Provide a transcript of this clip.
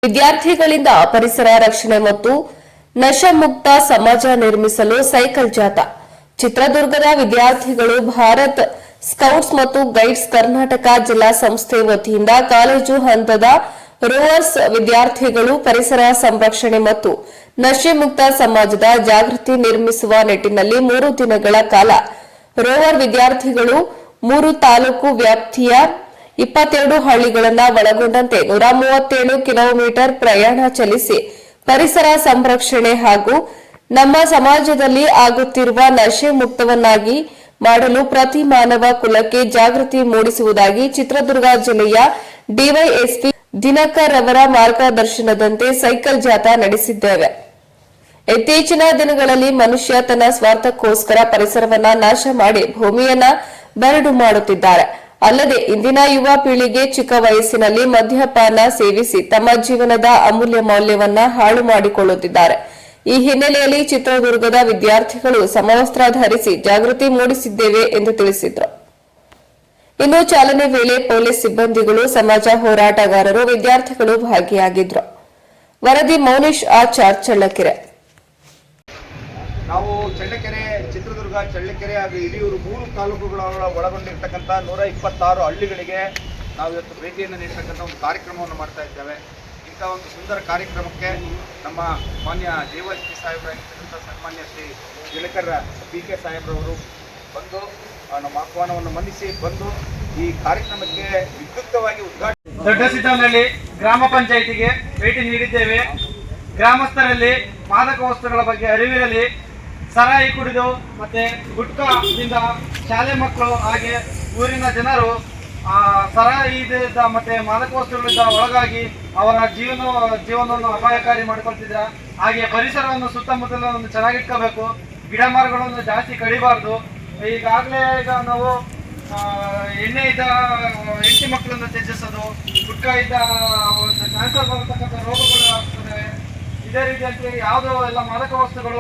ವಿದ್ಯಾರ್ಥಿಗಳಿಂದ ಪರಿಸರ ರಕ್ಷಣೆ ಮತ್ತು ನಶಾಮುಕ್ತ ಸಮಾಜ ನಿರ್ಮಿಸಲು ಸೈಕಲ್ ಜಾಥಾ. ಚಿತ್ರದುರ್ಗದ ವಿದ್ಯಾರ್ಥಿಗಳು ಭಾರತ್ ಸ್ಕೌಟ್ಸ್ ಮತ್ತು ಗೈಡ್ಸ್ ಕರ್ನಾಟಕ ಜಿಲ್ಲಾ ಸಂಸ್ಥೆ ವತಿಯಿಂದ ಕಾಲೇಜು ಹಂತದ ರೋವರ್ಸ್ ವಿದ್ಯಾರ್ಥಿಗಳು ಪರಿಸರ ಸಂರಕ್ಷಣೆ ಮತ್ತು ನಶೆಮುಕ್ತ ಸಮಾಜದ ಜಾಗೃತಿ ನಿರ್ಮಿಸುವ ನಿಟ್ಟಿನಲ್ಲಿ 3 ದಿನಗಳ ಕಾಲ ರೋವರ್ ವಿದ್ಯಾರ್ಥಿಗಳು 3 ತಾಲೂಕು ವ್ಯಾಪ್ತಿಯ 22 ಹಳ್ಳಿಗಳನ್ನು ಒಳಗೊಂಡಂತೆ 137 ಕಿಲೋಮೀಟರ್ ಪ್ರಯಾಣ ಚಲಿಸಿ ಪರಿಸರ ಸಂರಕ್ಷಣೆ ಹಾಗೂ ನಮ್ಮ ಸಮಾಜದಲ್ಲಿ ಆಗುತ್ತಿರುವ ನಶೆ ಮುಕ್ತವನ್ನಾಗಿ ಮಾಡಲು ಪ್ರತಿ ಮಾನವ ಕುಲಕ್ಕೆ ಜಾಗೃತಿ ಮೂಡಿಸುವುದಾಗಿ ಚಿತ್ರದುರ್ಗ ಜಿಲ್ಲೆಯ ಡಿವೈಎಸ್ಪಿ ದಿನಕರ್ ಅವರ ಮಾರ್ಗದರ್ಶನದಂತೆ ಸೈಕಲ್ ಜಾಥಾ ನಡೆಸಿದ್ದೇವೆ. ಇತ್ತೀಚಿನ ದಿನಗಳಲ್ಲಿ ಮನುಷ್ಯ ತನ್ನ ಸ್ವಾರ್ಥಕ್ಕೋಸ್ಕರ ಪರಿಸರವನ್ನ ನಾಶ ಮಾಡಿ ಭೂಮಿಯನ್ನ ಬರಡು ಮಾಡುತ್ತಿದ್ದಾರೆ. ಅಲ್ಲದೆ ಇಂದಿನ ಯುವ ಪೀಳಿಗೆ ಚಿಕ್ಕ ವಯಸ್ಸಿನಲ್ಲಿ ಮದ್ಯಪಾನ ಸೇವಿಸಿ ತಮ್ಮ ಜೀವನದ ಅಮೂಲ್ಯ ಮೌಲ್ಯವನ್ನ ಹಾಳು ಮಾಡಿಕೊಳ್ಳುತ್ತಿದ್ದಾರೆ. ಈ ಹಿನ್ನೆಲೆಯಲ್ಲಿ ಚಿತ್ರದುರ್ಗದ ವಿದ್ಯಾರ್ಥಿಗಳು ಸಮವಸ್ತ್ರ ಧರಿಸಿ ಜಾಗೃತಿ ಮೂಡಿಸಿದ್ದೇವೆ ಎಂದು ತಿಳಿಸಿದರು. ಇನ್ನು ಚಾಲನೆ ವೇಳೆ ಪೊಲೀಸ್ ಸಿಬ್ಬಂದಿಗಳು, ಸಮಾಜ ಹೋರಾಟಗಾರರು, ವಿದ್ಯಾರ್ಥಿಗಳು ಭಾಗಿಯಾಗಿದ್ದರು. ವರದಿ ಮೌನೇಶ್ ಆಚಾರ್, ಚಳ್ಳಕೆರೆ. ನಾವು ಚಳ್ಳಕೆರೆ, ಚಿತ್ರದುರ್ಗ, ಚಳ್ಳಕೆರೆ ಹಾಗೂ ಹಿರಿಯೂರು 3 ತಾಲೂಕುಗಳ ಒಳಗೊಂಡಿರ್ತಕ್ಕಂಥ 126 ಹಳ್ಳಿಗಳಿಗೆ ನಾವು ಇವತ್ತು ಭೇಟಿಯನ್ನು ನೀಡತಕ್ಕಂಥ ಒಂದು ಕಾರ್ಯಕ್ರಮವನ್ನು ಮಾಡ್ತಾ ಇದ್ದೇವೆ. ಇಂಥ ಒಂದು ಸುಂದರ ಕಾರ್ಯಕ್ರಮಕ್ಕೆ ನಮ್ಮ ಮಾನ್ಯ ಡಿವೈಎಸ್ಪಿ ಸಾಹೇಬರಾಗಿರ್ತಕ್ಕಂಥ ಸನ್ಮಾನ್ಯ ಶ್ರೀ ದಿನಕರ್ PK ಸಾಹೇಬ್ರವರು ಬಂದು ನಮ್ಮ ಆಹ್ವಾನವನ್ನು ಮನ್ನಿಸಿ ಬಂದು ಈ ಕಾರ್ಯಕ್ರಮಕ್ಕೆ ವಿದ್ಯುಕ್ತವಾಗಿ ಉದ್ಘಾಟನೆ. ದೊಡ್ಡಸಿದ್ದನಹಳ್ಳಿ ಗ್ರಾಮ ಪಂಚಾಯಿತಿಗೆ ಭೇಟಿ ನೀಡಿದ್ದೇವೆ. ಗ್ರಾಮಸ್ಥರಲ್ಲಿ ಮಾದಕ ವಸ್ತುಗಳ ಬಗ್ಗೆ ಅರಿವಿರಲಿ, ಸರಾಯಿ ಕುಡಿದು ಮತ್ತೆ ಗುಟ್ಕಾದಿಂದ ಶಾಲೆ ಮಕ್ಕಳು ಹಾಗೆ ಊರಿನ ಜನರು ಸರಾಯಿಯಿಂದ ಮತ್ತೆ ಮಾದಕ ವಸ್ತುಗಳಿಂದ ಒಳಗಾಗಿ ಅವರ ಜೀವನವನ್ನು ಅಪಾಯಕಾರಿ ಮಾಡಿಕೊಳ್ತಿದ್ರ. ಹಾಗೆ ಪರಿಸರವನ್ನು ಸುತ್ತಮುತ್ತಲನ್ನು ಚೆನ್ನಾಗಿಟ್ಕೋಬೇಕು, ಗಿಡ ಮರಗಳನ್ನು ಜಾಸ್ತಿ ಕಡಿಬಾರ್ದು. ಈಗಾಗಲೇ ನಾವು ಎಣ್ಣೆ ಇದ್ದ ಹೆಂಡತಿ ಮಕ್ಕಳನ್ನು ತ್ಯಜಿಸೋದು, ಗುಟ್ಕಾ ಇದ್ದ ಕ್ಯಾನ್ಸರ್ ಬರತಕ್ಕಂಥ ರೋಗಗಳು ಆಗ್ತದೆ. ಇದೇ ರೀತಿಯಾಗಿ ಯಾವುದೋ ಎಲ್ಲ ಮಾದಕ ವಸ್ತುಗಳು